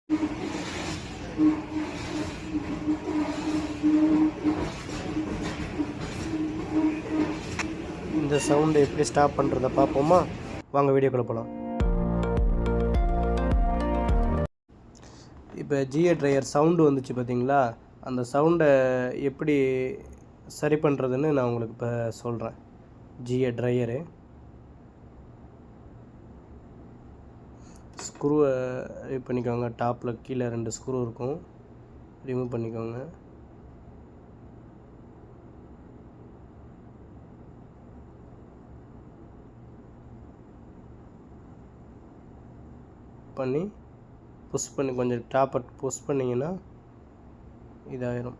இந்த சவுண்டை எப்படி ஸ்டாப் பண்ணுறதை பார்ப்போமா? வாங்க வீடியோக்குள்ளே போகலாம். இப்போ ஜிஏ ட்ரையர் சவுண்டு வந்துச்சு பார்த்தீங்களா? அந்த சவுண்டை எப்படி சரி பண்ணுறதுன்னு நான் உங்களுக்கு இப்போ சொல்கிறேன். ஜிஏ ட்ரையரு ஸ்க்ரூவை ரிமூவ் பண்ணிக்கோங்க. டாப்பில் கீழே 2 ஸ்க்ரூ இருக்கும், ரிமூவ் பண்ணிக்கோங்க. பண்ணி புஷ் பண்ணி கொஞ்சம் டாப்பை புஷ் பண்ணிங்கன்னா இதாயிரும்.